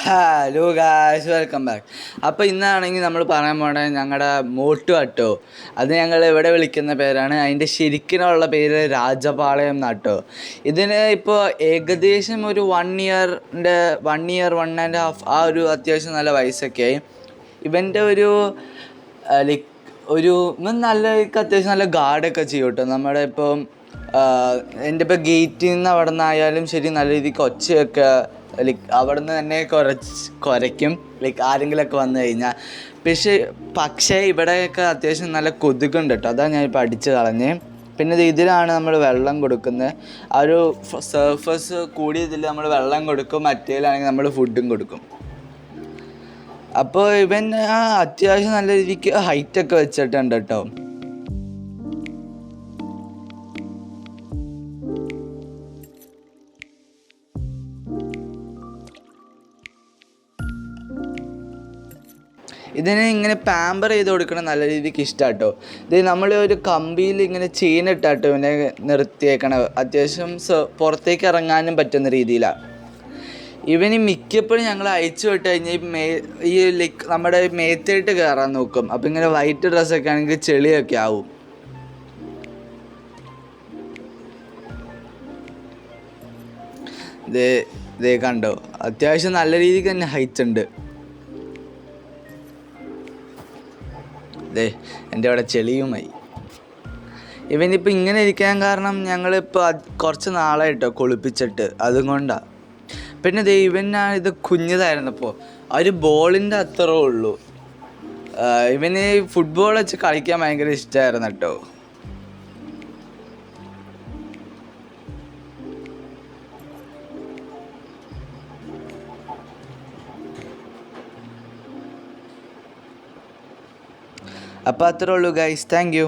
Hello guys, welcome back. അപ്പോൾ ഇന്നാണെങ്കിൽ നമ്മൾ പറയാൻ പോണത് ഞങ്ങളുടെ മോട്ടു അട്ടോ. അത് ഞങ്ങൾ ഇവിടെ വിളിക്കുന്ന പേരാണ്. അതിൻ്റെ ശരിക്കിനുള്ള പേര് രാജപാളയം എന്നാട്ടോ. ഇതിന് ഇപ്പോൾ ഏകദേശം ഒരു 1 ഇയർ 1.5 ആ ഒരു അത്യാവശ്യം നല്ല വയസ്സൊക്കെയായി. ഇവൻ്റെ ഒരു ലൈക്ക് ഇവൻ അത്യാവശ്യം നല്ല ഗാർഡൊക്കെ ചെയ്യും കേട്ടോ. നമ്മുടെ ഇപ്പം എൻ്റെ ഇപ്പോൾ ഗേറ്റിൽ നിന്ന് അവിടെ നിന്നായാലും ശരി, നല്ല രീതിക്ക് ഒച്ചയൊക്കെ ലൈക്ക് അവിടെ നിന്ന് തന്നെ കുരയ്ക്കും ലൈക്ക് ആരെങ്കിലുമൊക്കെ വന്നു കഴിഞ്ഞാൽ. പക്ഷേ ഇവിടെയൊക്കെ അത്യാവശ്യം നല്ല കൊതുകുണ്ട് കേട്ടോ. അതാണ് ഞാനിപ്പോൾ അടിച്ച് കളഞ്ഞ്. പിന്നെ ഇതിലാണ് നമ്മൾ വെള്ളം കൊടുക്കുന്നത്. ആ ഒരു സർഫസ് കൂടിയതിൽ നമ്മൾ വെള്ളം കൊടുക്കും, മറ്റേലാണെങ്കിൽ നമ്മൾ ഫുഡും കൊടുക്കും. അപ്പോൾ ഇവൻ അത്യാവശ്യം നല്ല രീതിക്ക് ഹൈറ്റൊക്കെ വെച്ചിട്ടുണ്ട് കേട്ടോ. ഇതിനെ ഇങ്ങനെ പാമ്പർ ചെയ്ത് കൊടുക്കണം നല്ല രീതിക്ക് ഇഷ്ടമാണ് കേട്ടോ. ഇത് നമ്മൾ ഒരു കമ്പിയിൽ ഇങ്ങനെ ചെയിൻ ഇട്ടാട്ടോ ഇവനെ നിർത്തിയേക്കണം. അത്യാവശ്യം പുറത്തേക്ക് ഇറങ്ങാനും പറ്റുന്ന രീതിയിലാണ്. ഇവന് മിക്കപ്പോഴും ഞങ്ങൾ അയച്ചു വിട്ട് കഴിഞ്ഞാൽ ഈ ലൈക്ക് നമ്മുടെ മേത്തായിട്ട് കയറാൻ നോക്കും. അപ്പോൾ ഇങ്ങനെ വൈറ്റ് ഡ്രസ്സൊക്കെ ആണെങ്കിൽ ചെളിയൊക്കെ ആവും. ഇതേ കണ്ടോ, അത്യാവശ്യം നല്ല രീതിക്ക് തന്നെ ഹൈറ്റ് ഉണ്ട്. എൻ്റെ അവിടെ ചെളിയുമായി. ഇവനിപ്പോൾ ഇങ്ങനെ ഇരിക്കാൻ കാരണം ഞങ്ങളിപ്പോൾ കുറച്ച് നാളായിട്ടോ കുളിപ്പിച്ചിട്ട്, അതും കൊണ്ടാണ്. പിന്നെ ഇത് കുഞ്ഞതായിരുന്നപ്പോൾ ആ ഒരു ബോളിൻ്റെ അത്രേ ഉള്ളൂ. ഇവന് ഫുട്ബോൾ വെച്ച് കളിക്കാൻ ഭയങ്കര ഇഷ്ടമായിരുന്നു കേട്ടോ. അപ്പോൾ അത്രേ ഉള്ളൂ ഗൈസ്, താങ്ക് യു.